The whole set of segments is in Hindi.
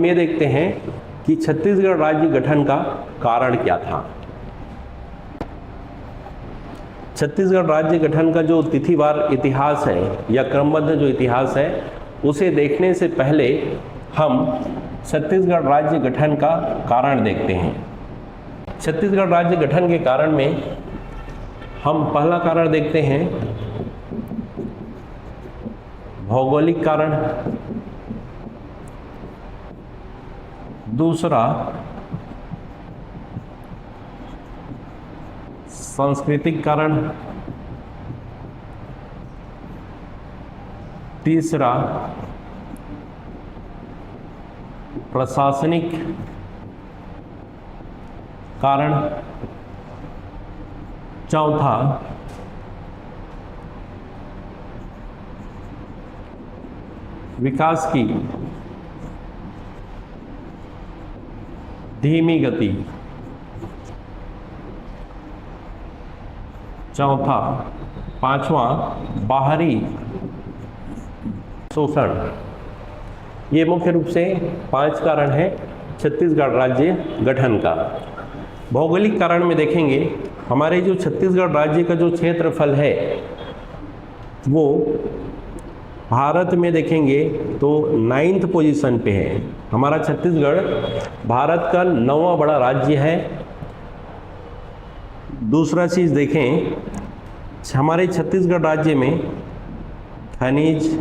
हम ये देखते हैं कि छत्तीसगढ़ राज्य गठन का कारण क्या था। छत्तीसगढ़ राज्य गठन का जो तिथिवार इतिहास है या क्रमबद्ध जो इतिहास है, उसे देखने से पहले हम छत्तीसगढ़ राज्य गठन का कारण देखते हैं। छत्तीसगढ़ राज्य गठन के कारण में हम पहला कारण देखते हैं भौगोलिक कारण, दूसरा सांस्कृतिक कारण, तीसरा प्रशासनिक कारण, चौथा विकास की धीमी गति, चौथा पांचवा बाहरी शोषण। ये मुख्य रूप से 5 कारण हैं छत्तीसगढ़ राज्य गठन का। भौगोलिक कारण में देखेंगे, हमारे जो छत्तीसगढ़ राज्य का जो क्षेत्रफल है वो भारत में देखेंगे तो 9th पोजीशन पे है। हमारा छत्तीसगढ़ भारत का 9वां बड़ा राज्य है। दूसरा चीज़ देखें, हमारे छत्तीसगढ़ राज्य में खनिज,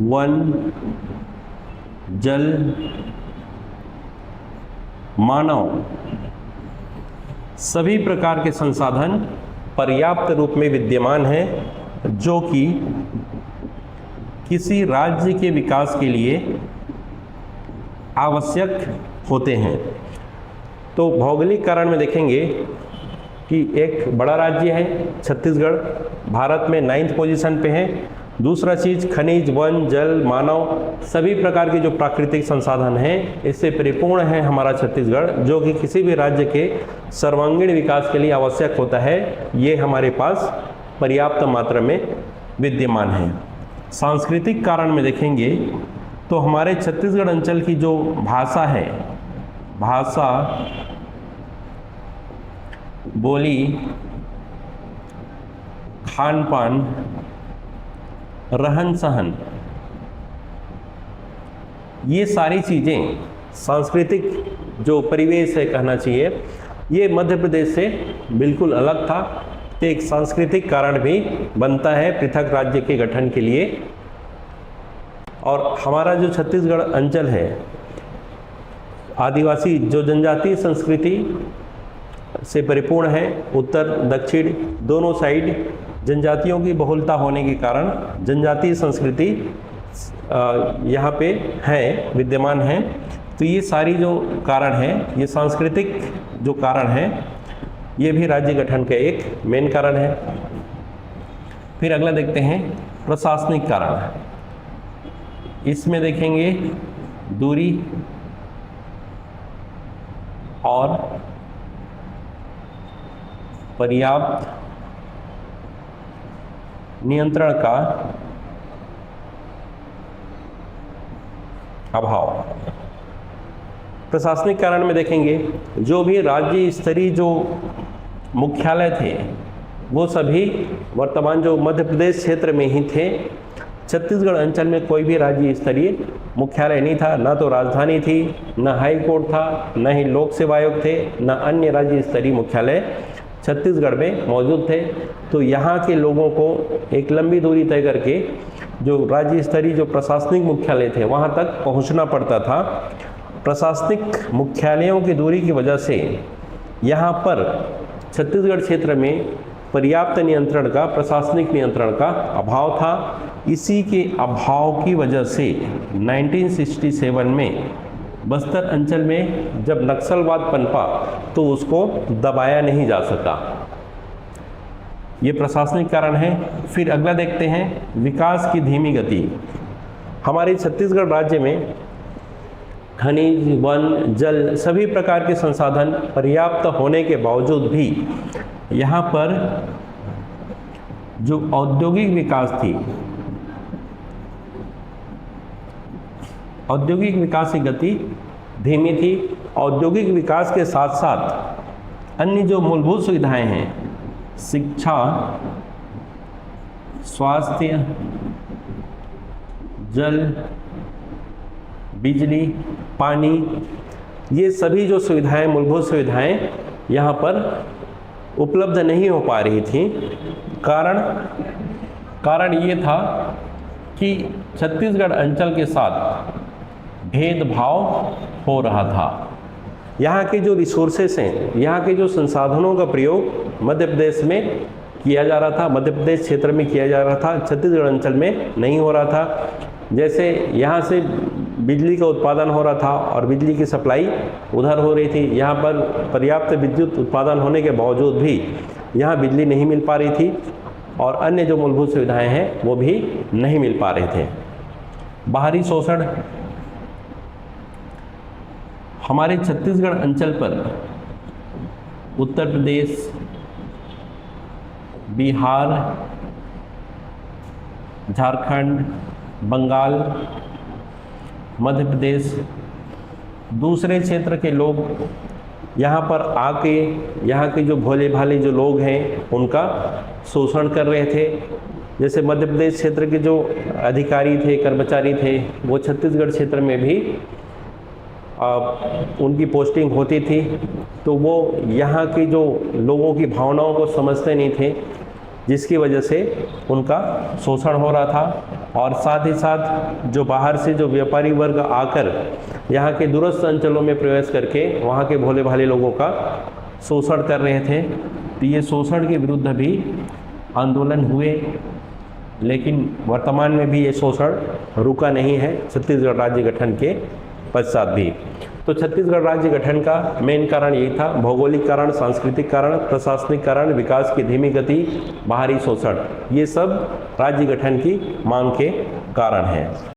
वन, जल, मानव सभी प्रकार के संसाधन पर्याप्त रूप में विद्यमान हैं, जो कि किसी राज्य के विकास के लिए आवश्यक होते हैं। तो भौगोलिक कारण में देखेंगे कि एक बड़ा राज्य है छत्तीसगढ़, भारत में 9th पोजीशन पे है। दूसरा चीज़ खनिज, वन, जल, मानव सभी प्रकार के जो प्राकृतिक संसाधन हैं इससे परिपूर्ण है हमारा छत्तीसगढ़, जो कि किसी भी राज्य के सर्वांगीण विकास के लिए आवश्यक होता है। ये हमारे पास पर्याप्त मात्रा में विद्यमान है। सांस्कृतिक कारण में देखेंगे तो हमारे छत्तीसगढ़ अंचल की जो भाषा है, भाषा, बोली, खान पान, रहन सहन, ये सारी चीज़ें सांस्कृतिक जो परिवेश है कहना चाहिए, ये मध्य प्रदेश से बिल्कुल अलग था। तो एक सांस्कृतिक कारण भी बनता है पृथक राज्य के गठन के लिए। और हमारा जो छत्तीसगढ़ अंचल है, आदिवासी जो जनजातीय संस्कृति से परिपूर्ण है। उत्तर दक्षिण दोनों साइड जनजातियों की बहुलता होने के कारण जनजातीय संस्कृति यहाँ पे है, विद्यमान है। तो ये सारी जो कारण है, ये सांस्कृतिक जो कारण है, ये भी राज्य गठन का एक मेन कारण है। फिर अगला देखते हैं प्रशासनिक कारण। इसमें देखेंगे दूरी और पर्याप्त नियंत्रण का अभाव। प्रशासनिक कारण में देखेंगे जो भी राज्य स्तरीय जो मुख्यालय थे वो सभी वर्तमान जो मध्य प्रदेश क्षेत्र में ही थे। छत्तीसगढ़ अंचल में कोई भी राज्य स्तरीय मुख्यालय नहीं था, ना तो राजधानी थी, न हाई कोर्ट था, न ही लोक सेवा आयोग थे, न अन्य राज्य स्तरीय मुख्यालय छत्तीसगढ़ में मौजूद थे। तो यहाँ के लोगों को एक लंबी दूरी तय करके जो राज्य स्तरीय जो प्रशासनिक मुख्यालय थे वहाँ तक पहुँचना पड़ता था। प्रशासनिक मुख्यालयों की दूरी की वजह से यहाँ पर छत्तीसगढ़ क्षेत्र में पर्याप्त नियंत्रण का, प्रशासनिक नियंत्रण का अभाव था। इसी के अभाव की वजह से 1967 में बस्तर अंचल में जब नक्सलवाद पनपा तो उसको दबाया नहीं जा सका। ये प्रशासनिक कारण है। फिर अगला देखते हैं विकास की धीमी गति। हमारे छत्तीसगढ़ राज्य में खनिज, वन, जल सभी प्रकार के संसाधन पर्याप्त होने के बावजूद भी यहाँ पर जो औद्योगिक विकास थी, औद्योगिक विकास की गति धीमी थी। औद्योगिक विकास के साथ साथ अन्य जो मूलभूत सुविधाएं हैं, शिक्षा, स्वास्थ्य, जल, बिजली, पानी, ये सभी जो सुविधाएं, मूलभूत सुविधाएं यहाँ पर उपलब्ध नहीं हो पा रही थी। कारण ये था कि छत्तीसगढ़ अंचल के साथ भेदभाव हो रहा था। यहाँ के जो रिसोर्सेस हैं, यहाँ के जो संसाधनों का प्रयोग मध्य प्रदेश में किया जा रहा था, मध्य प्रदेश क्षेत्र में किया जा रहा था, छत्तीसगढ़ अंचल में नहीं हो रहा था। जैसे यहाँ से बिजली का उत्पादन हो रहा था और बिजली की सप्लाई उधर हो रही थी। यहाँ पर पर्याप्त विद्युत उत्पादन होने के बावजूद भी यहाँ बिजली नहीं मिल पा रही थी और अन्य जो मूलभूत सुविधाएं हैं वो भी नहीं मिल पा रहे थे। बाहरी शोषण हमारे छत्तीसगढ़ अंचल पर उत्तर प्रदेश, बिहार, झारखंड, बंगाल, मध्य प्रदेश, दूसरे क्षेत्र के लोग यहाँ पर आके यहाँ के जो भोले भाले जो लोग हैं उनका शोषण कर रहे थे। जैसे मध्य प्रदेश क्षेत्र के जो अधिकारी थे, कर्मचारी थे, वो छत्तीसगढ़ क्षेत्र में भी उनकी पोस्टिंग होती थी, तो वो यहाँ के जो लोगों की भावनाओं को समझते नहीं थे, जिसकी वजह से उनका शोषण हो रहा था। और साथ ही साथ जो बाहर से जो व्यापारी वर्ग आकर यहाँ के दूरस्थ अंचलों में प्रवेश करके वहाँ के भोले भाले लोगों का शोषण कर रहे थे। तो ये शोषण के विरुद्ध भी आंदोलन हुए, लेकिन वर्तमान में भी ये शोषण रुका नहीं है छत्तीसगढ़ राज्य गठन के पश्चात भी। तो छत्तीसगढ़ राज्य गठन का मेन कारण यही था, भौगोलिक कारण, सांस्कृतिक कारण, प्रशासनिक कारण, विकास की धीमी गति, बाहरी शोषण, ये सब राज्य गठन की मांग के कारण हैं।